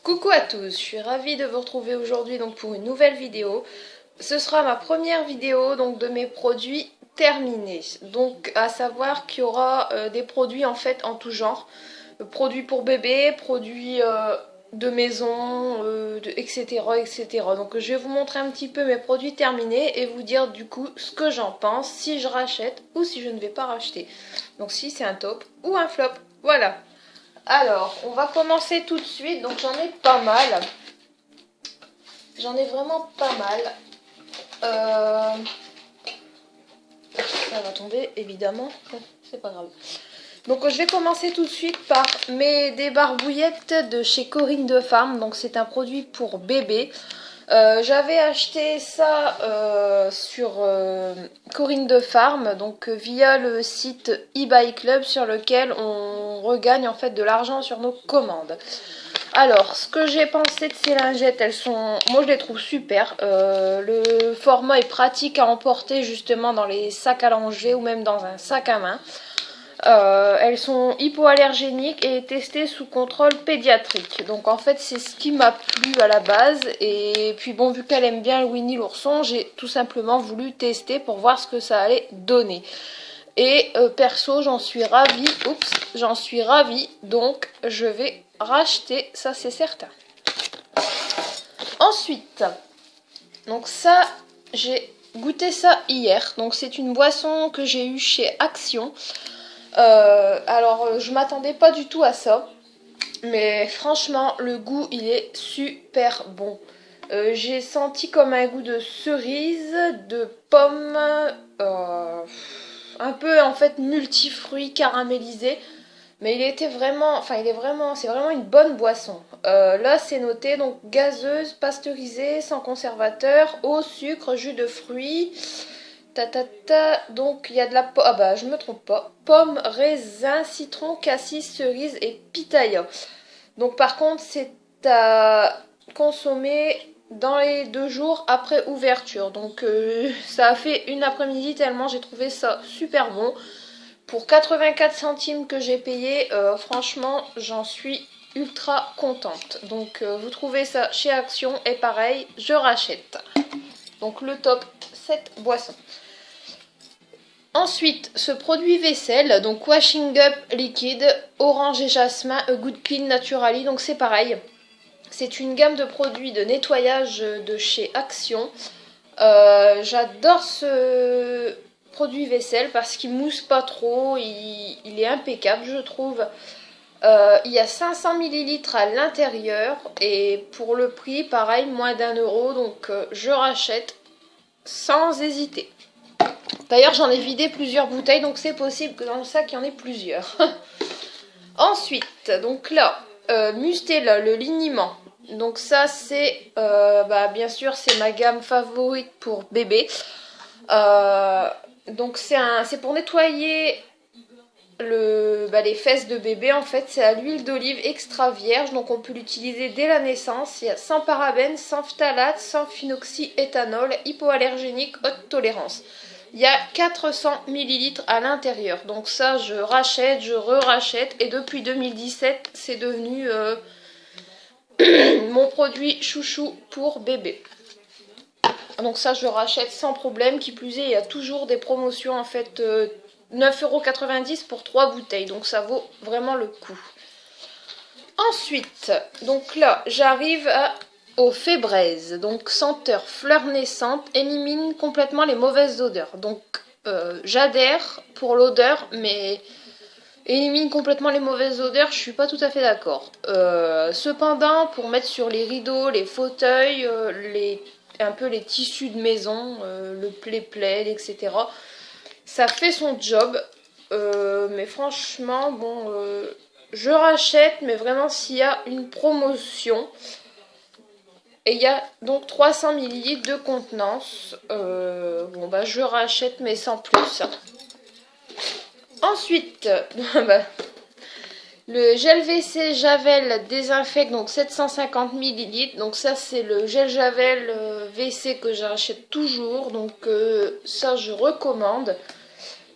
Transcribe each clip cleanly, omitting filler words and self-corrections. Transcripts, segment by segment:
Coucou à tous, je suis ravie de vous retrouver aujourd'hui donc pour une nouvelle vidéo. Ce sera ma première vidéo donc de mes produits terminés. Donc à savoir qu'il y aura des produits en fait en tout genre. Produits pour bébé, produits de maison, etc., etc. Donc je vais vous montrer un petit peu mes produits terminés et vous dire du coup ce que j'en pense, si je rachète ou si je ne vais pas racheter. Donc si c'est un top ou un flop, voilà. Alors, on va commencer tout de suite. Donc j'en ai pas mal. J'en ai vraiment pas mal. Ça va tomber, évidemment. C'est pas grave. Donc je vais commencer tout de suite par des barbouillettes de chez Corinne de Farm. Donc c'est un produit pour bébé. J'avais acheté ça sur Corinne de Farm, donc via le site eBay Club sur lequel on regagne en fait de l'argent sur nos commandes. Alors, ce que j'ai pensé de ces lingettes, moi je les trouve super. Le format est pratique à emporter justement dans les sacs à langer ou même dans un sac à main. Elles sont hypoallergéniques et testées sous contrôle pédiatrique. Donc en fait c'est ce qui m'a plu à la base. Et puis bon, vu qu'elle aime bien le Winnie l'ourson, j'ai tout simplement voulu tester pour voir ce que ça allait donner. Et perso j'en suis ravie. Oups, j'en suis ravie. Donc je vais racheter, ça c'est certain. Ensuite, donc ça j'ai goûté ça hier. Donc c'est une boisson que j'ai eue chez Action. Alors je m'attendais pas du tout à ça, mais franchement le goût il est super bon. J'ai senti comme un goût de cerise, de pomme, un peu en fait multifruits caramélisés, mais c'est vraiment une bonne boisson. Là c'est noté donc gazeuse, pasteurisée, sans conservateur, eau, sucre, jus de fruits. Donc il y a de la pomme, ah bah je me trompe pas, pomme, raisin, citron, cassis, cerise et pitaya. Donc par contre c'est à consommer dans les 2 jours après ouverture. Donc ça a fait une après-midi tellement j'ai trouvé ça super bon. Pour 84 centimes que j'ai payé, franchement j'en suis ultra contente. Donc vous trouvez ça chez Action et pareil, je rachète. Donc le top, cette boisson. Ensuite, ce produit vaisselle, donc Washing Up Liquid, orange et jasmin, A Good Clean Naturally, donc c'est pareil. C'est une gamme de produits de nettoyage de chez Action. J'adore ce produit vaisselle parce qu'il mousse pas trop, il est impeccable je trouve. Il y a 500 ml à l'intérieur et pour le prix, pareil, moins d'1 €, donc je rachète sans hésiter. D'ailleurs j'en ai vidé plusieurs bouteilles, donc c'est possible que dans le sac il y en ait plusieurs. Ensuite, donc là, Mustela, le liniment. Donc ça c'est, bien sûr c'est ma gamme favorite pour bébé. Donc c'est pour nettoyer les fesses de bébé en fait. C'est à l'huile d'olive extra vierge, donc on peut l'utiliser dès la naissance. Il y a sans parabènes, sans phtalates, sans phenoxyéthanol, hypoallergénique, haute tolérance. Il y a 400 ml à l'intérieur. Donc ça, je rachète, je re-rachète. Et depuis 2017, c'est devenu mon produit chouchou pour bébé. Donc ça, je rachète sans problème. Qui plus est, il y a toujours des promotions en fait. 9,90 € pour 3 bouteilles. Donc ça vaut vraiment le coup. Ensuite, donc là, j'arrive au Febreze, donc senteur fleur naissante, élimine complètement les mauvaises odeurs. Donc j'adhère pour l'odeur, mais élimine complètement les mauvaises odeurs, je suis pas tout à fait d'accord. Cependant, pour mettre sur les rideaux, les fauteuils, un peu les tissus de maison, le plaid, etc., ça fait son job. Mais franchement, bon, je rachète, mais vraiment s'il y a une promotion. Et il y a donc 300 ml de contenance. Je rachète mais sans plus. Ensuite, le gel WC Javel désinfecte, donc 750 ml. Donc ça c'est le gel Javel WC que j'achète toujours. Donc ça je recommande.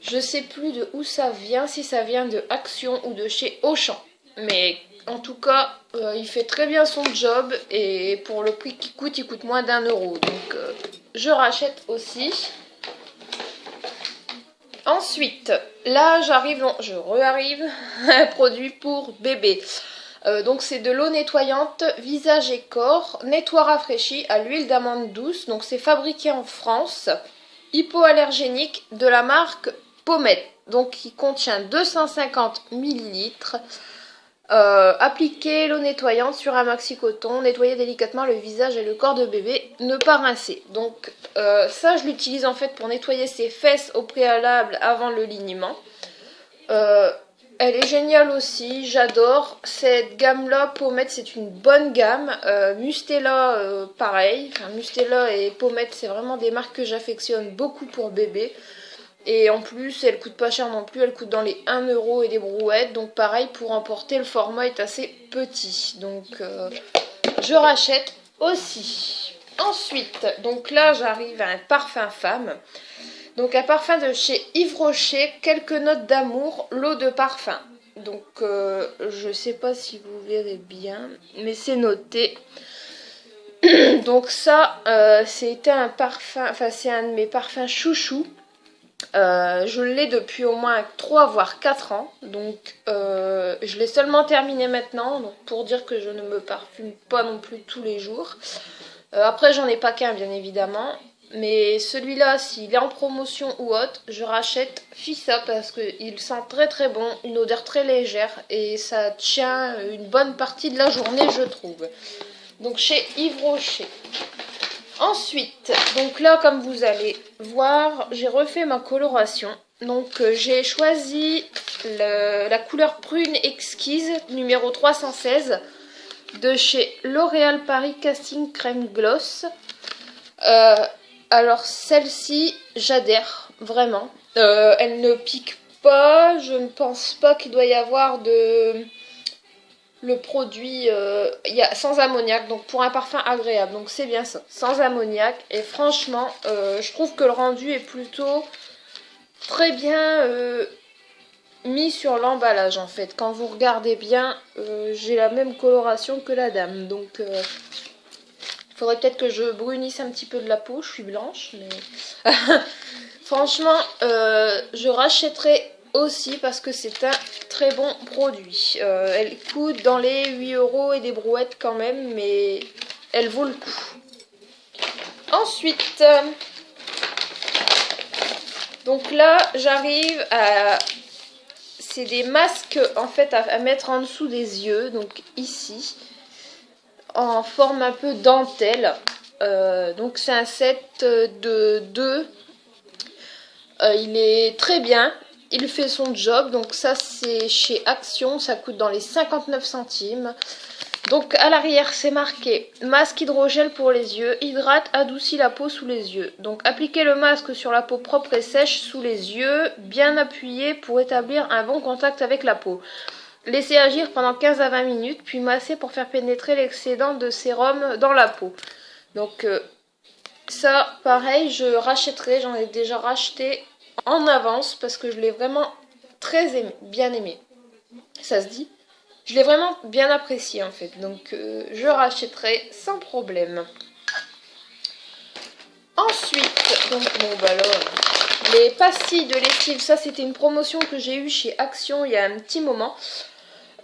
Je sais plus de où ça vient, si ça vient de Action ou de chez Auchan. Mais En tout cas, il fait très bien son job et pour le prix qu'il coûte, il coûte moins d'1 euro. Donc je rachète aussi. Ensuite, là j'arrive, non, je re-arrive, un produit pour bébé. Donc c'est de l'eau nettoyante visage et corps, nettoie rafraîchi à l'huile d'amande douce. Donc c'est fabriqué en France, hypoallergénique de la marque Pomette. Donc il contient 250 ml. Appliquer l'eau nettoyante sur un maxi coton, nettoyer délicatement le visage et le corps de bébé, ne pas rincer. Donc ça je l'utilise en fait pour nettoyer ses fesses au préalable avant le liniment. Elle est géniale aussi, j'adore. Cette gamme-là, Pomette, c'est une bonne gamme. Mustela, pareil. Enfin, Mustela et Pomette, c'est vraiment des marques que j'affectionne beaucoup pour bébé. Et en plus, elle coûte pas cher non plus, elle coûte dans les 1 euro et des brouettes. Donc pareil, pour emporter, le format est assez petit. Donc je rachète aussi. Ensuite, donc là, j'arrive à un parfum femme. Donc un parfum de chez Yves Rocher, quelques notes d'amour, l'eau de parfum. Donc je sais pas si vous verrez bien, mais c'est noté. Donc ça, c'était un parfum, enfin c'est un de mes parfums chouchou. Je l'ai depuis au moins 3 voire 4 ans. Donc je l'ai seulement terminé maintenant, donc pour dire que je ne me parfume pas non plus tous les jours. Après j'en ai pas qu'un bien évidemment. Mais celui-là, s'il est en promotion ou autre, je rachète Fissa parce qu'il sent très très bon, une odeur très légère et ça tient une bonne partie de la journée, je trouve. Donc chez Yves Rocher. Ensuite, donc là, comme vous allez voir, j'ai refait ma coloration. Donc j'ai choisi la couleur prune exquise, numéro 316, de chez L'Oréal Paris Casting Crème Gloss. Alors celle-ci, j'adhère vraiment. Elle ne pique pas, je ne pense pas qu'il doit y avoir de... Le produit, sans ammoniac, donc pour un parfum agréable, donc c'est bien ça, sans ammoniac. Et franchement, je trouve que le rendu est plutôt très bien mis sur l'emballage en fait. Quand vous regardez bien, j'ai la même coloration que la dame, donc... il faudrait peut-être que je brunisse un petit peu de la peau, je suis blanche, mais... Franchement, je rachèterai aussi parce que c'est un très bon produit. Elle coûte dans les 8 euros et des brouettes quand même, mais elle vaut le coup. Ensuite, donc là, j'arrive à... C'est des masques en fait à mettre en dessous des yeux, donc ici. En forme un peu dentelle. Donc c'est un set de 2. Il est très bien. Il fait son job. Donc ça c'est chez Action. Ça coûte dans les 59 centimes. Donc à l'arrière c'est marqué masque hydrogel pour les yeux. Hydrate, adoucit la peau sous les yeux. Donc appliquez le masque sur la peau propre et sèche sous les yeux. Bien appuyé pour établir un bon contact avec la peau. Laissez agir pendant 15 à 20 minutes, puis masser pour faire pénétrer l'excédent de sérum dans la peau. Donc ça, pareil, je rachèterai, j'en ai déjà racheté en avance parce que je l'ai vraiment très aimé, bien aimé. Ça se dit? Je l'ai vraiment bien apprécié en fait, donc je rachèterai sans problème. Ensuite, donc bon bah là, les pastilles de lessive, ça c'était une promotion que j'ai eue chez Action il y a un petit moment.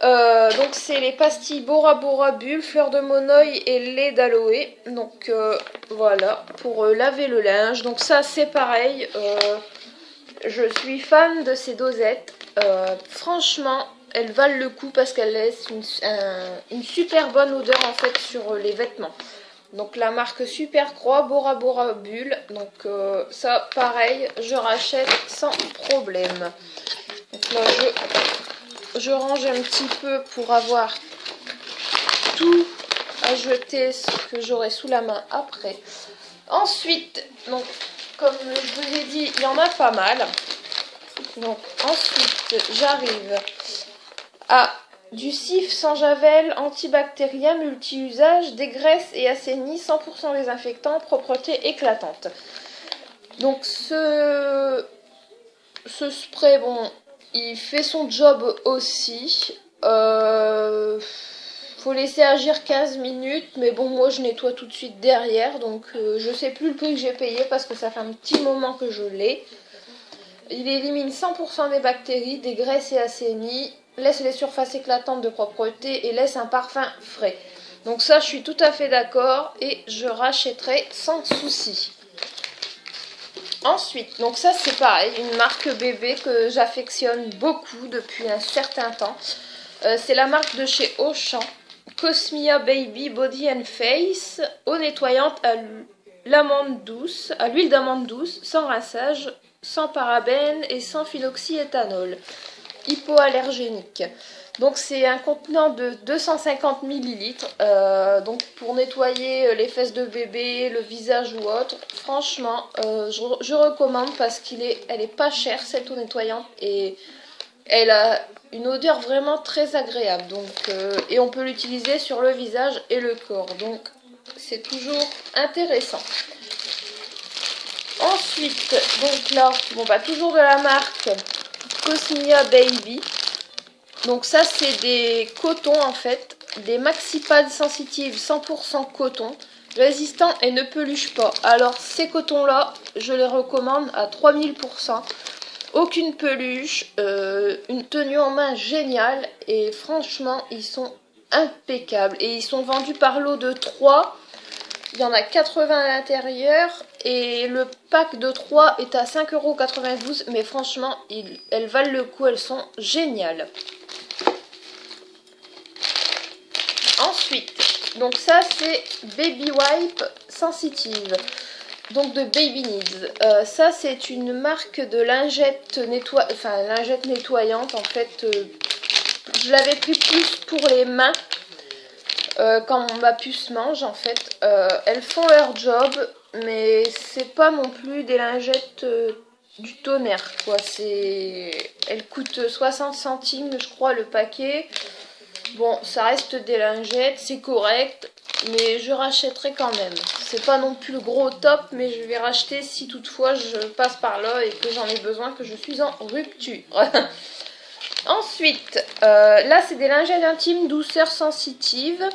Donc c'est les pastilles Bora Bora Bulle, fleur de monoï et lait d'aloe. Donc voilà, pour laver le linge. Donc ça c'est pareil, je suis fan de ces dosettes. Franchement, elles valent le coup parce qu'elles laissent une super bonne odeur en fait sur les vêtements. Donc la marque Super Croix, Bora Bora Bulle. Donc ça pareil, je rachète sans problème. Donc là je range un petit peu pour avoir tout à jeter ce que j'aurai sous la main après. Ensuite, donc comme je vous ai dit, il y en a pas mal. Donc ensuite, j'arrive à du cif sans javel, antibactérien, multi-usage, dégraisse et assainit, 100% désinfectant, propreté éclatante. Donc ce spray, bon, il fait son job aussi. Faut laisser agir 15 minutes, mais bon, moi je nettoie tout de suite derrière, donc je sais plus le prix que j'ai payé parce que ça fait un petit moment que je l'ai. Il élimine 100% des bactéries, des graisses et assainit, laisse les surfaces éclatantes de propreté et laisse un parfum frais. Donc ça, je suis tout à fait d'accord et je rachèterai sans souci. Ensuite, donc ça c'est pareil, une marque bébé que j'affectionne beaucoup depuis un certain temps. C'est la marque de chez Auchan, Cosmia Baby Body and Face, eau nettoyante à l'huile d'amande douce, sans rinçage, sans parabènes et sans phenoxyéthanol, hypoallergénique. Donc c'est un contenant de 250 ml, donc pour nettoyer les fesses de bébé, le visage ou autre. Franchement, je recommande parce elle est pas chère cette eau nettoyante et elle a une odeur vraiment très agréable. Donc, et on peut l'utiliser sur le visage et le corps. Donc c'est toujours intéressant. Ensuite, donc là, bon bah toujours de la marque Cosmia Baby. Donc ça c'est des cotons en fait, des maxi pads sensitives 100% coton, résistants et ne peluchent pas. Alors ces cotons là, je les recommande à 3000%. Aucune peluche, une tenue en main géniale et franchement ils sont impeccables. Et ils sont vendus par lot de 3. Il y en a 80 à l'intérieur et le pack de 3 est à 5,92 €. Mais franchement, elles valent le coup, elles sont géniales. Ensuite, donc ça c'est Baby Wipe Sensitive. Donc de Baby Needs. Ça c'est une marque de lingette, lingette nettoyante. En fait, je l'avais pris plus pour les mains. Quand ma puce mange en fait, elles font leur job, mais c'est pas non plus des lingettes du tonnerre quoi. Elles coûtent 60 centimes je crois le paquet. Bon, ça reste des lingettes, c'est correct, mais je rachèterai quand même. C'est pas non plus le gros top, mais je vais racheter si toutefois je passe par là et que j'en ai besoin, que je suis en rupture. Ensuite, là c'est des lingettes intimes douceur sensitive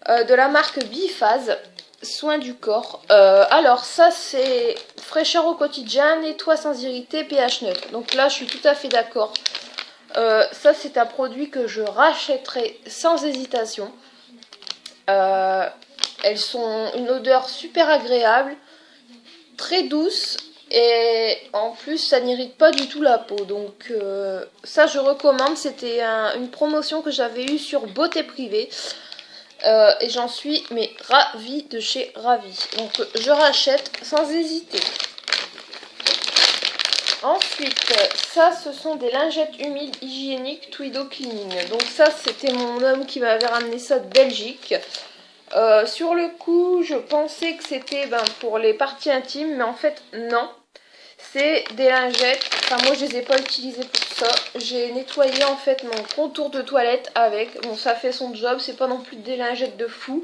de la marque Biphase, soin du corps. Alors ça c'est fraîcheur au quotidien, nettoie sans irriter, pH neutre. Donc là je suis tout à fait d'accord. Ça c'est un produit que je rachèterai sans hésitation. Elles sont une odeur super agréable, très douce. Et en plus ça n'irrite pas du tout la peau, donc ça je recommande. C'était une promotion que j'avais eue sur Beauté Privée et j'en suis mais ravie de chez Ravie, donc je rachète sans hésiter. Ensuite, ça ce sont des lingettes humides hygiéniques Twido Cleaning. Donc ça c'était mon homme qui m'avait ramené ça de Belgique. Sur le coup je pensais que c'était pour les parties intimes, mais en fait non. C'est des lingettes, enfin moi je les ai pas utilisées pour ça. J'ai nettoyé en fait mon contour de toilette avec. Bon ça fait son job, c'est pas non plus des lingettes de fou.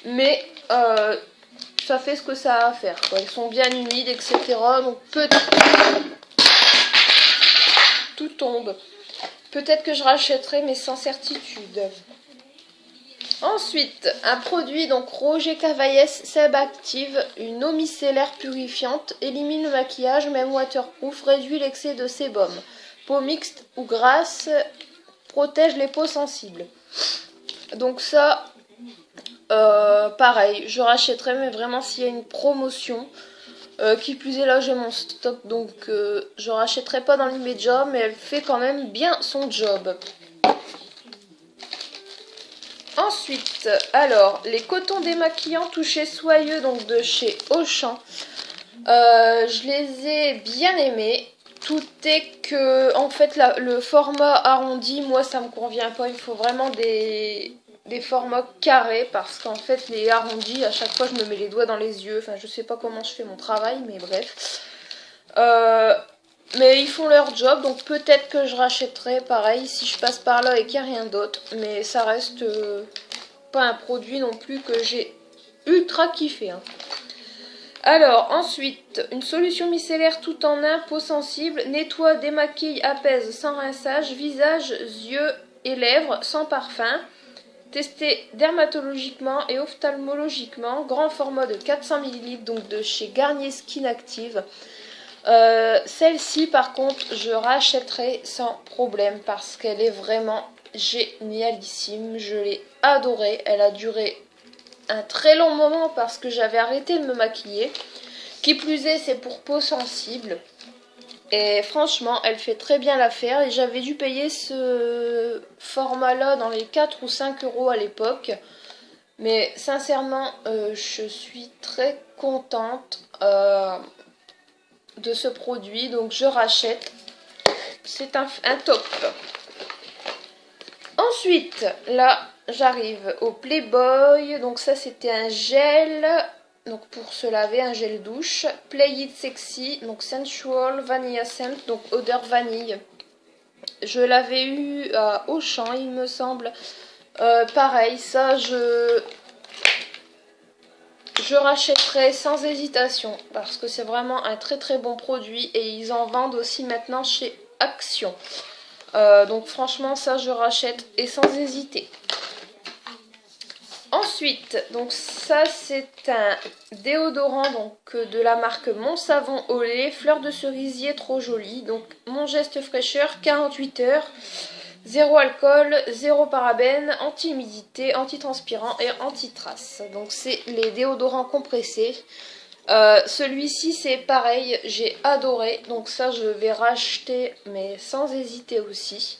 Mais ça fait ce que ça a à faire quoi. Elles sont bien humides etc. Donc tout tombe. Peut-être que je rachèterai mais sans certitude. Ensuite, un produit, donc Roger Cavaillès Seb Active, une eau micellaire purifiante, élimine le maquillage, même waterproof, réduit l'excès de sébum. Peau mixte ou grasse, protège les peaux sensibles. Donc ça, pareil, je rachèterai, mais vraiment s'il y a une promotion. Qui plus est là, j'ai mon stock, donc je rachèterai pas dans l'immédiat, mais elle fait quand même bien son job. Ensuite, alors, les cotons démaquillants touchés soyeux, donc de chez Auchan. Je les ai bien aimés. Tout est que, en fait, le format arrondi, moi, ça me convient pas. Il faut vraiment des formats carrés, parce qu'en fait, les arrondis, à chaque fois, je me mets les doigts dans les yeux. Enfin, je sais pas comment je fais mon travail, mais bref. Mais ils font leur job, donc peut-être que je rachèterai pareil si je passe par là et qu'il n'y a rien d'autre. Mais ça reste pas un produit non plus que j'ai ultra kiffé. Hein. Alors ensuite, une solution micellaire tout en un, peau sensible, nettoie, démaquille, apaise sans rinçage, visage, yeux et lèvres sans parfum. Testé dermatologiquement et ophtalmologiquement. Grand format de 400 ml, donc de chez Garnier Skin Active. Celle-ci par contre je rachèterai sans problème parce qu'elle est vraiment génialissime. Je l'ai adorée. Elle a duré un très long moment parce que j'avais arrêté de me maquiller. Qui plus est, c'est pour peau sensible. Et franchement, elle fait très bien l'affaire. Et j'avais dû payer ce format-là dans les 4 ou 5 euros à l'époque. Mais sincèrement, je suis très contente de ce produit. Donc je rachète. C'est un top. Ensuite, là, j'arrive au Playboy. Donc ça, c'était un gel. Donc pour se laver, un gel douche. Play It Sexy, donc Sensual Vanilla Scent, donc odeur vanille. Je l'avais eu à Auchan, il me semble. Pareil, ça je rachèterai sans hésitation parce que c'est vraiment un très très bon produit et ils en vendent aussi maintenant chez Action. Donc franchement, ça je rachète et sans hésiter. Ensuite, donc ça c'est un déodorant donc de la marque Mon Savon au lait, fleur de cerisier trop jolie. Donc Mon Geste Fraîcheur, 48 heures, zéro alcool, zéro parabène, anti-humidité, anti-transpirant et anti-trace. Donc c'est les déodorants compressés. Celui-ci c'est pareil, j'ai adoré. Donc ça je vais racheter mais sans hésiter aussi.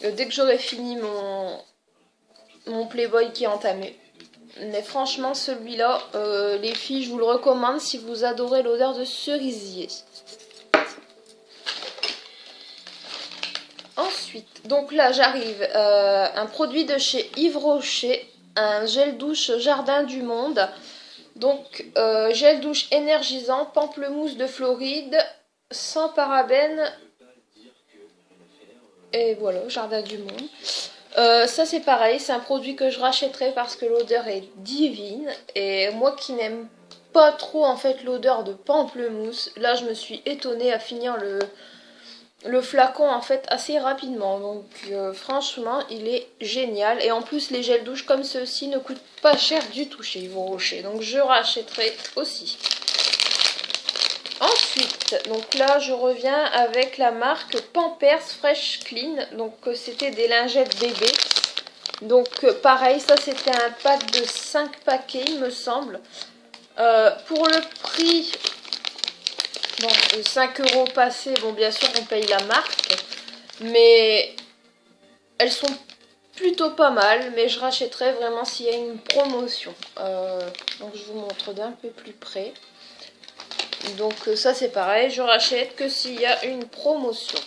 Dès que j'aurai fini mon Playboy qui est entamé. Mais franchement, celui-là, les filles, je vous le recommande si vous adorez l'odeur de cerisier. Ensuite, donc là, j'arrive. Un produit de chez Yves Rocher, un gel douche Jardin du Monde. Donc, gel douche énergisant, pamplemousse de Floride, sans parabènes. Et voilà, Jardin du Monde. Ça c'est pareil, c'est un produit que je rachèterai parce que l'odeur est divine. Et moi qui n'aime pas trop en fait l'odeur de pamplemousse, là je me suis étonnée à finir le flacon en fait assez rapidement. Donc franchement il est génial. Et en plus les gels douche comme ceux-ci ne coûtent pas cher du tout chez Yves Rocher. Donc je rachèterai aussi. Ensuite, donc là je reviens avec la marque Pampers Fresh Clean. Donc c'était des lingettes bébé. Donc pareil, ça c'était un pack de 5 paquets il me semble. Pour le prix, bon, 5 euros passés, bon bien sûr on paye la marque. Mais elles sont plutôt pas mal. Mais je rachèterai vraiment s'il y a une promotion. Donc je vous montre d'un peu plus près. Donc ça c'est pareil, je rachète que s'il y a une promotion.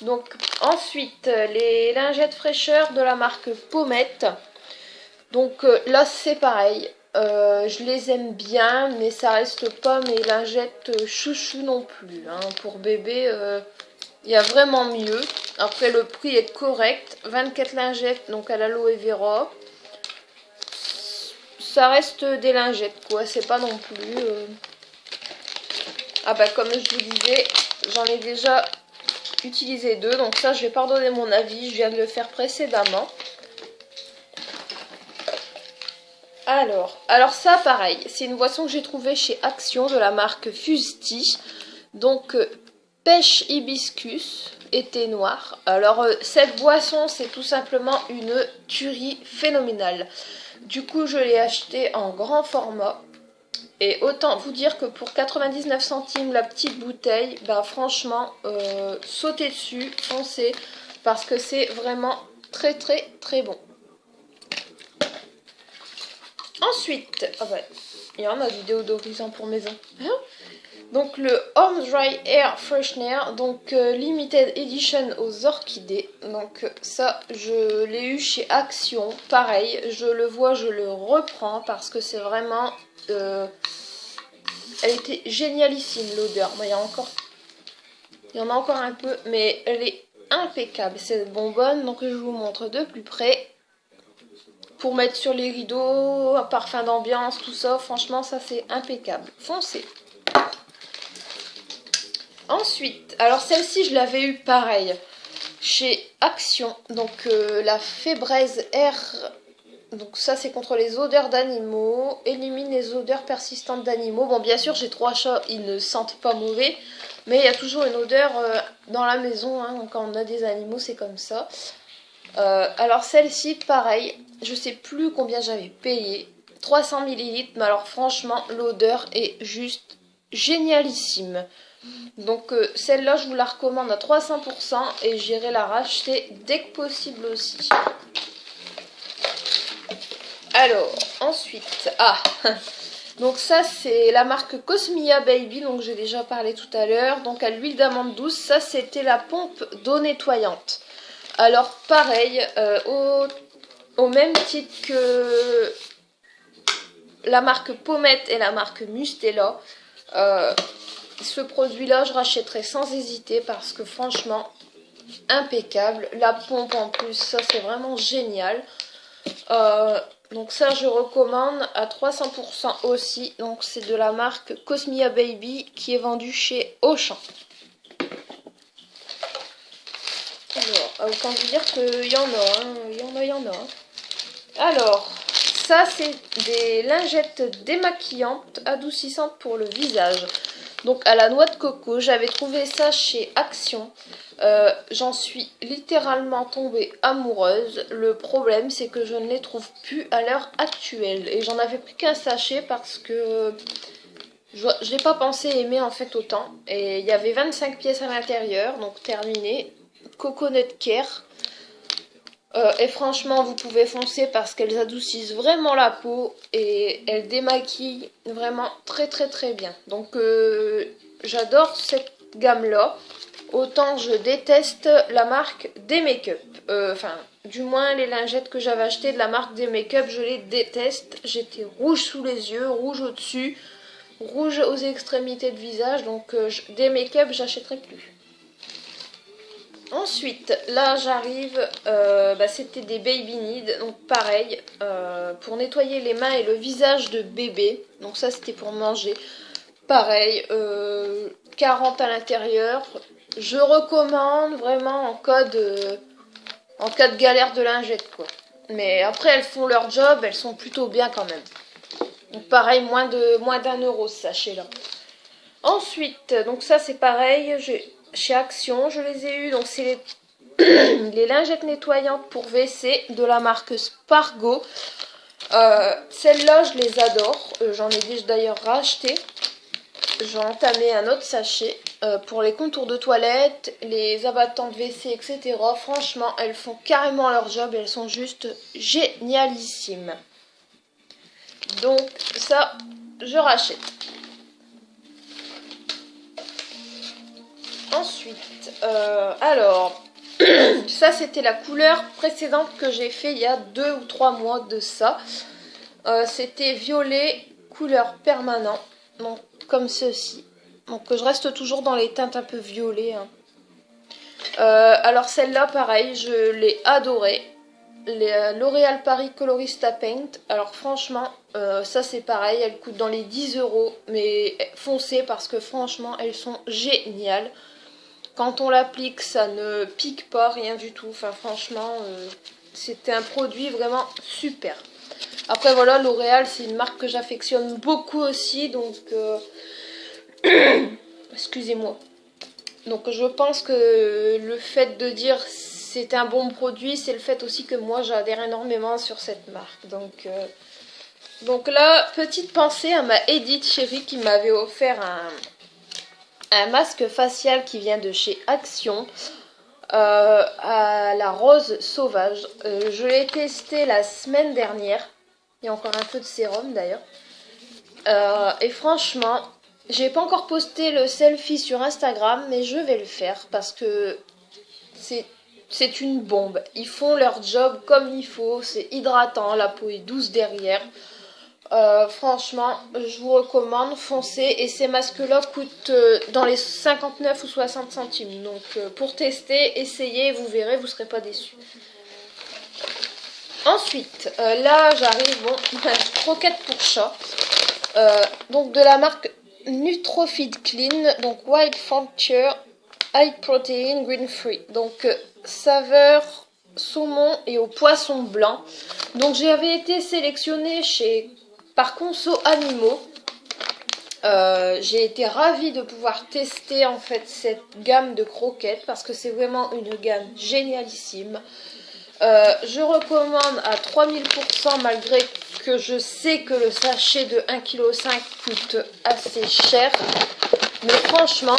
Donc ensuite les lingettes fraîcheur de la marque Pommette. Donc là c'est pareil, je les aime bien mais ça reste pas mes lingettes chouchou non plus. Hein. Pour bébé il y a vraiment mieux. Après le prix est correct, 24 lingettes donc à l'aloe vera. Ça reste des lingettes quoi, c'est pas non plus... Ah bah comme je vous disais, j'en ai déjà utilisé 2. Donc ça, je vais pas redonner mon avis. Je viens de le faire précédemment. Alors ça, pareil. C'est une boisson que j'ai trouvée chez Action de la marque Fusti. Donc pêche hibiscus et thé noir. Alors cette boisson, c'est tout simplement une tuerie phénoménale. Du coup, je l'ai achetée en grand format. Et autant vous dire que pour 99 centimes la petite bouteille, bah franchement, sautez dessus, foncez, parce que c'est vraiment très très très bon. Ensuite, ah bah, il y en a du déodorisant pour maison. Hein, donc le Home Dry Air Freshener, donc Limited Edition aux orchidées. Donc ça, je l'ai eu chez Action. Pareil, je le vois, je le reprends parce que c'est vraiment... elle était génialissime l'odeur. Bon, il y en a encore un peu, mais elle est impeccable. C'est bonbonne, donc je vous montre de plus près. Pour mettre sur les rideaux, un parfum d'ambiance, tout ça, franchement, ça c'est impeccable. Foncez. Ensuite, alors celle-ci, je l'avais eu pareil. chez Action. Donc la Fébraise R. Donc ça c'est contre les odeurs d'animaux. Élimine les odeurs persistantes d'animaux. Bon bien sûr j'ai 3 chats, ils ne sentent pas mauvais. Mais il y a toujours une odeur dans la maison. Hein, donc quand on a des animaux c'est comme ça. Alors celle-ci pareil. Je sais plus combien j'avais payé. 300 ml. Mais alors franchement l'odeur est juste génialissime. Donc celle-là je vous la recommande à 300% et j'irai la racheter dès que possible aussi. Alors ensuite, donc ça c'est la marque Cosmia Baby, donc j'ai déjà parlé tout à l'heure. Donc à l'huile d'amande douce, ça c'était la pompe d'eau nettoyante. Alors pareil, au même titre que la marque Pommette et la marque Mustela, ce produit-là, je rachèterai sans hésiter parce que franchement, impeccable. La pompe en plus, ça c'est vraiment génial. Donc ça, je recommande à 300% aussi. Donc c'est de la marque Cosmia Baby qui est vendue chez Auchan. Alors, autant vous dire qu'il y en a, hein. Il y en a. Hein. Alors, ça c'est des lingettes démaquillantes adoucissantes pour le visage. Donc à la noix de coco, j'avais trouvé ça chez Action. J'en suis littéralement tombée amoureuse. Le problème c'est que je ne les trouve plus à l'heure actuelle. Et j'en avais pris qu'un sachet parce que je n'ai pas pensé aimer en fait autant. Et il y avait 25 pièces à l'intérieur, donc terminé. Coconut Care. Et franchement vous pouvez foncer parce qu'elles adoucissent vraiment la peau et elles démaquillent vraiment très très très bien. Donc j'adore cette gamme là. Autant je déteste la marque des make-up. Enfin du moins les lingettes que j'avais achetées de la marque des make-up je les déteste. J'étais rouge sous les yeux, rouge au dessus, rouge aux extrémités de visage. Donc des make-up j'achèterai plus. Ensuite, là j'arrive, c'était des Baby Need, donc pareil, pour nettoyer les mains et le visage de bébé, donc ça c'était pour manger, pareil, 40 à l'intérieur, je recommande vraiment en cas de galère de lingettes quoi, mais après elles font leur job, elles sont plutôt bien quand même, donc pareil, moins d'1 euro ce sachet là. Ensuite, donc ça c'est pareil, chez Action, je les ai eu, donc c'est les lingettes nettoyantes pour WC de la marque Spargo. Celles-là, je les adore. J'en ai déjà d'ailleurs racheté. J'ai entamé un autre sachet pour les contours de toilette, les abattants de WC, etc. Franchement, elles font carrément leur job et elles sont juste génialissimes. Donc ça, je rachète. Ensuite, alors, ça c'était la couleur précédente que j'ai fait il y a 2 ou 3 mois de ça. C'était violet, couleur permanent, donc comme ceci. Donc je reste toujours dans les teintes un peu violet. Hein. Alors celle-là, pareil, je l'ai adorée. L'Oréal Paris Colorista Paint. Alors franchement, ça c'est pareil, elles coûtent dans les 10 euros. Mais foncez parce que franchement, elles sont géniales. Quand on l'applique, ça ne pique pas, rien du tout. Enfin, franchement, c'était un produit vraiment super. Après, voilà, L'Oréal, c'est une marque que j'affectionne beaucoup aussi. Donc, excusez-moi. Donc, je pense que le fait de dire c'est un bon produit, c'est le fait aussi que moi, j'adhère énormément sur cette marque. Donc là, petite pensée à ma Edith chérie qui m'avait offert un masque facial qui vient de chez Action à la rose sauvage. Je l'ai testé la semaine dernière. Il y a encore un peu de sérum d'ailleurs. Et franchement, j'ai pas encore posté le selfie sur Instagram, mais je vais le faire parce que c'est une bombe. Ils font leur job comme il faut. C'est hydratant, la peau est douce derrière. Franchement, je vous recommande, foncez. Et ces masques-là coûtent dans les 59 ou 60 centimes. Donc, pour tester, essayez, vous verrez, vous ne serez pas déçus. Ensuite, là, j'arrive, bon, croquette pour chat. Donc, de la marque Nutrofeed Clean, donc Wild Frontier. high protein green free. Donc saveur saumon et au poisson blanc. Donc j'avais été sélectionnée par Conso Animaux. J'ai été ravie de pouvoir tester en fait cette gamme de croquettes parce que c'est vraiment une gamme génialissime. Je recommande à 3000% malgré que je sais que le sachet de 1,5 kg coûte assez cher. Mais franchement,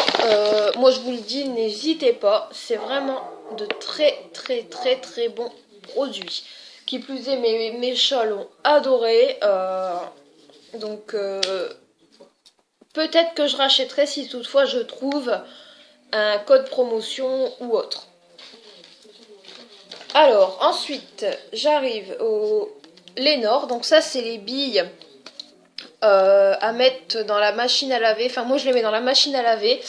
moi je vous le dis, n'hésitez pas. C'est vraiment de très bons produits. Qui plus est, mes chats l'ont adoré. Donc peut-être que je rachèterai si toutefois je trouve un code promotion ou autre. Alors, ensuite, j'arrive au Lénor. Donc ça, c'est les billes à mettre dans la machine à laver. Enfin, moi, je les mets dans la machine à laver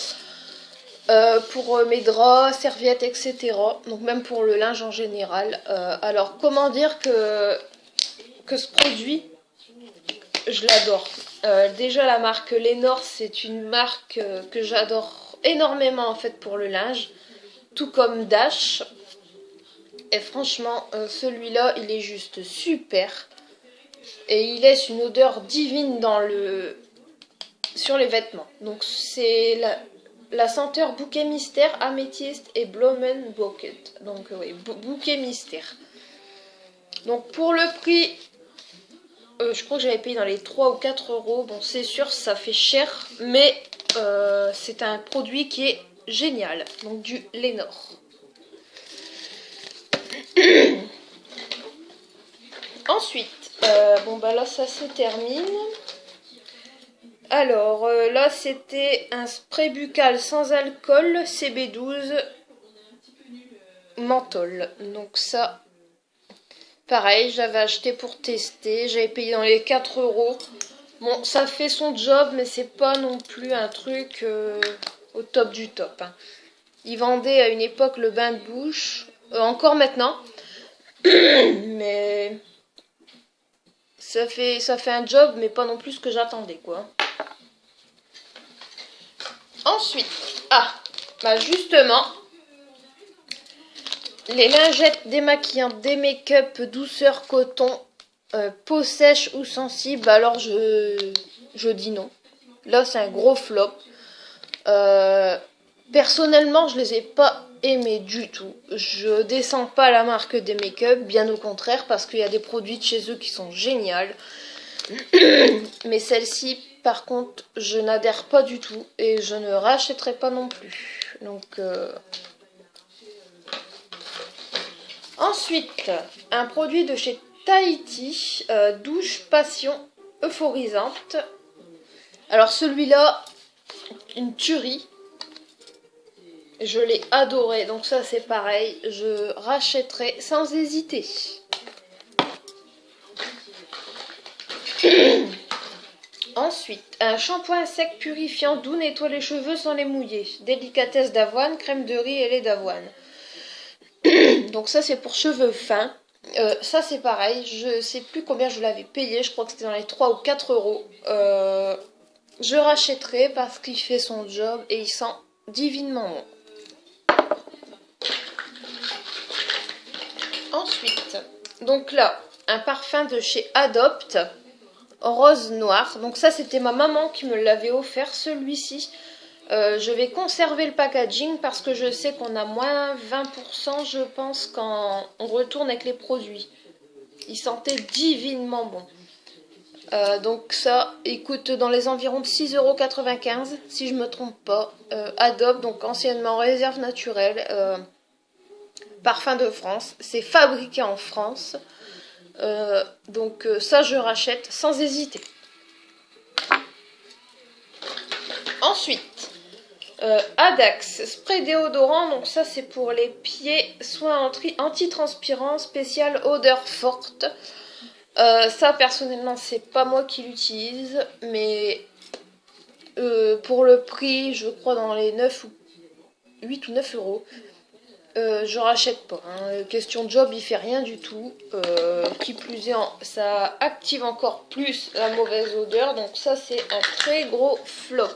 pour mes draps, serviettes, etc. Donc même pour le linge en général. Alors, comment dire que ce produit, je l'adore. Déjà, la marque Lénor, c'est une marque que j'adore énormément en fait pour le linge. Tout comme Dash. Et franchement, celui-là, il est juste super. Et il laisse une odeur divine sur les vêtements. Donc c'est la senteur bouquet mystère, améthyste et Blumen Bouquet. Donc oui, bouquet mystère. Donc pour le prix, je crois que j'avais payé dans les 3 ou 4 euros. Bon, c'est sûr, ça fait cher. Mais c'est un produit qui est génial. Donc du Lénor. Ensuite, bon bah là ça se termine. Alors là c'était un spray buccal sans alcool CB12 menthol. Donc ça, pareil, j'avais acheté pour tester. J'avais payé dans les 4 euros. Bon, ça fait son job, mais c'est pas non plus un truc au top du top. Hein. Ils vendaient à une époque le bain de bouche, encore maintenant. Mais ça fait un job, mais pas non plus ce que j'attendais, quoi. Ensuite, bah justement, les lingettes démaquillantes, des make-up, douceur coton, peau sèche ou sensible, alors je dis non. Là, c'est un gros flop. Personnellement, je les ai pas aimés du tout. Je descends pas la marque des make-up, bien au contraire, parce qu'il y a des produits de chez eux qui sont géniaux. Mais celle-ci, par contre, je n'adhère pas du tout et je ne rachèterai pas non plus. Donc, ensuite, un produit de chez Tahiti, douche passion euphorisante. Alors celui-là, une tuerie. Je l'ai adoré, donc ça c'est pareil, je rachèterai sans hésiter. Ensuite, un shampoing sec purifiant doux nettoie les cheveux sans les mouiller. Délicatesse d'avoine, crème de riz et lait d'avoine. Donc ça c'est pour cheveux fins. Ça c'est pareil, je sais plus combien je l'avais payé, je crois que c'était dans les 3 ou 4 euros. Je rachèterai parce qu'il fait son job et il sent divinement bon. Ensuite, donc là, un parfum de chez Adopt, rose noir. Donc ça, c'était ma maman qui me l'avait offert, celui-ci. Je vais conserver le packaging parce que je sais qu'on a moins 20%, je pense, quand on retourne avec les produits. Il sentait divinement bon. Donc ça, il coûte dans les environs de 6,95 €, si je me trompe pas. Adopt, donc anciennement Réserve Naturelle. Parfum de France, c'est fabriqué en France, donc ça je rachète sans hésiter. Ensuite, Adax, spray déodorant, donc ça c'est pour les pieds, soin anti-transpirant, spécial odeur forte. Ça personnellement c'est pas moi qui l'utilise, mais pour le prix, je crois dans les 8 ou 9 euros. Je rachète pas. Hein. Question job, il fait rien du tout. Qui plus est, ça active encore plus la mauvaise odeur. Donc ça, c'est un très gros flop.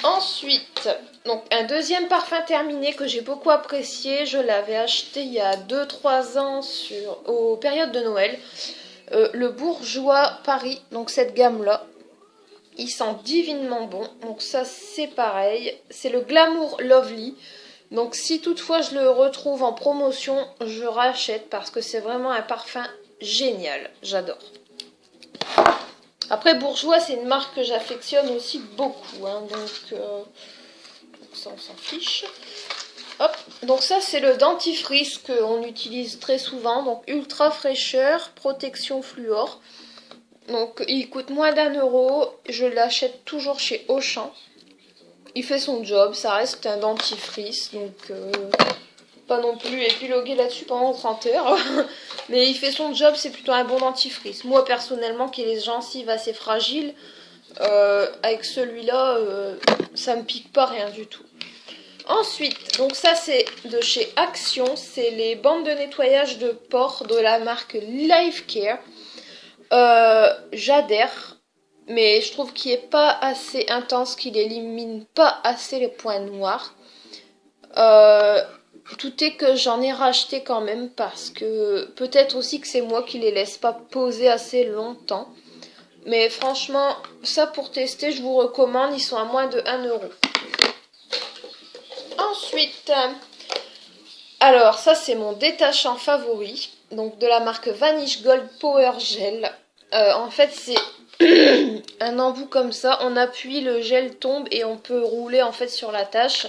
Ensuite, donc un deuxième parfum terminé que j'ai beaucoup apprécié. Je l'avais acheté il y a 2-3 ans aux périodes de Noël. Le Bourjois Paris, donc cette gamme-là. Il sent divinement bon. Donc ça, c'est pareil. C'est le Glamour Lovely. Donc si toutefois je le retrouve en promotion, je rachète parce que c'est vraiment un parfum génial. J'adore. Après, Bourjois, c'est une marque que j'affectionne aussi beaucoup. Hein, donc ça, on s'en fiche. Hop, donc ça, c'est le dentifrice qu'on utilise très souvent. Donc, ultra fraîcheur, protection fluor. Donc, il coûte moins d'1 €. Je l'achète toujours chez Auchan. Il fait son job, ça reste un dentifrice. Donc, pas non plus épiloguer là-dessus pendant 30 heures. Mais il fait son job, c'est plutôt un bon dentifrice. Moi, personnellement, qui ai les gencives assez fragiles, avec celui-là, ça me pique pas rien du tout. Ensuite, donc ça c'est de chez Action, c'est les bandes de nettoyage de pores de la marque Life Care. J'adhère, mais je trouve qu'il n'est pas assez intense, qu'il élimine pas assez les points noirs. Tout est que j'en ai racheté quand même parce que peut-être aussi que c'est moi qui les laisse pas poser assez longtemps. Mais franchement, ça pour tester, je vous recommande, ils sont à moins de 1 €. Ensuite, alors ça c'est mon détachant favori, donc de la marque Vanish Gold Power Gel. En fait c'est un embout comme ça, on appuie, le gel tombe et on peut rouler en fait sur la tâche.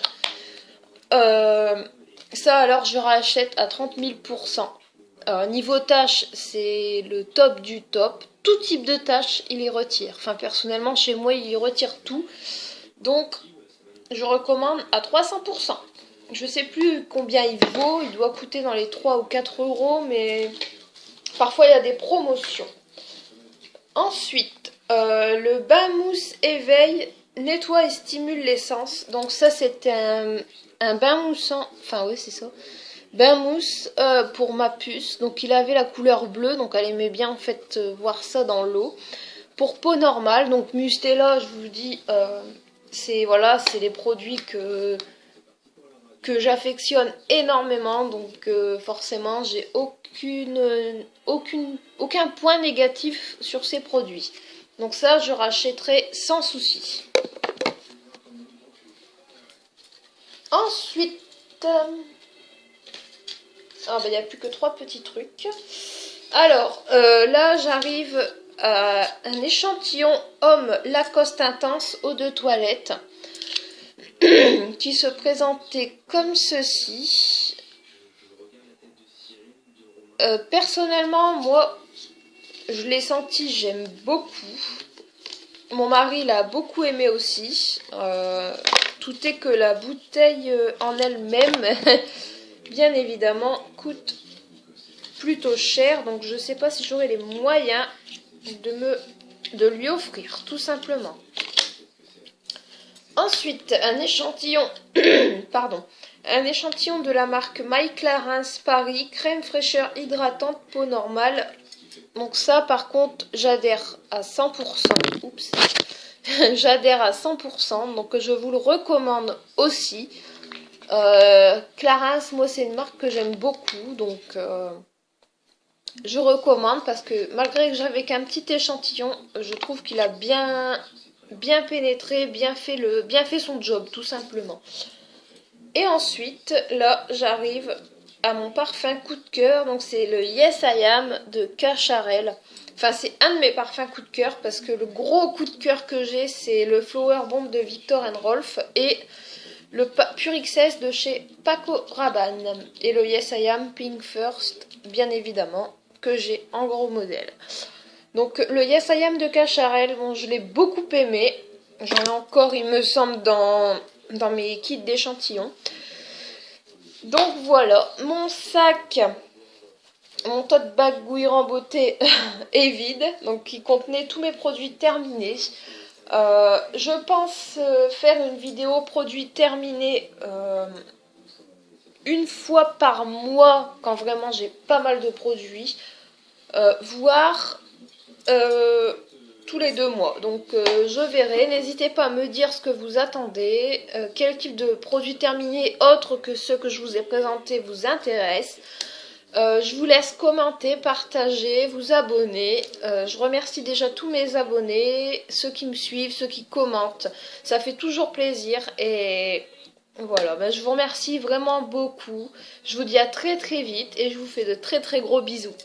Ça alors je rachète à 30 000%. Niveau tâche, c'est le top du top. Tout type de tâche, il y retire. Enfin, personnellement, chez moi, il y retire tout. Donc, je recommande à 300%. Je sais plus combien il vaut. Il doit coûter dans les 3 ou 4 €, mais parfois, il y a des promotions. Ensuite, le bain mousse éveil nettoie et stimule l'essence. Donc ça, c'est un bain moussant. Enfin, oui, c'est ça. Bain mousse pour ma puce, donc il avait la couleur bleue, donc elle aimait bien en fait voir ça dans l'eau. Pour peau normale, donc Mustela, je vous dis, c'est voilà, c'est les produits que j'affectionne énormément, donc forcément j'ai aucun point négatif sur ces produits. Donc ça, je rachèterai sans souci. Ensuite, ah bah il n'y a plus que 3 petits trucs. Alors, là j'arrive à un échantillon homme Lacoste Intense eau de toilette qui se présentait comme ceci. Personnellement, moi, je l'ai senti, j'aime beaucoup. Mon mari l'a beaucoup aimé aussi. Tout est que la bouteille en elle-même, bien évidemment, coûte plutôt cher. Donc je ne sais pas si j'aurai les moyens de lui offrir, tout simplement. Ensuite, un échantillon, pardon, un échantillon de la marque My Clarins Paris, crème fraîcheur hydratante peau normale. Donc ça, par contre, j'adhère à 100%. Oups. J'adhère à 100%, donc je vous le recommande aussi. Clarins, moi, c'est une marque que j'aime beaucoup, donc je recommande parce que malgré que j'avais qu'un petit échantillon, je trouve qu'il a bien pénétré, bien fait son job, tout simplement. Et ensuite, là, j'arrive à mon parfum coup de cœur. Donc, c'est le Yes I Am de Cacharel. Enfin, c'est un de mes parfums coup de cœur parce que le gros coup de cœur que j'ai, c'est le Flower Bomb de Viktor & Rolf et le Pure XS de chez Paco Rabanne. Et le Yes I Am Pink First, bien évidemment, que j'ai en gros modèle. Donc, le Yes I Am de Cacharel, bon, je l'ai beaucoup aimé. J'en ai encore, il me semble, dans mes kits d'échantillons. Donc voilà, mon sac, mon tote bag Guiran Beauté est vide, donc qui contenait tous mes produits terminés. Je pense faire une vidéo produits terminés une fois par mois, quand vraiment j'ai pas mal de produits, voire tous les 2 mois. Donc je verrai. N'hésitez pas à me dire ce que vous attendez, quel type de produit terminé autre que ceux que je vous ai présentés vous intéresse. Je vous laisse commenter, partager, vous abonner. Je remercie déjà tous mes abonnés, ceux qui me suivent, ceux qui commentent. Ça fait toujours plaisir et voilà, ben, je vous remercie vraiment beaucoup. Je vous dis à très très vite et je vous fais de très très gros bisous.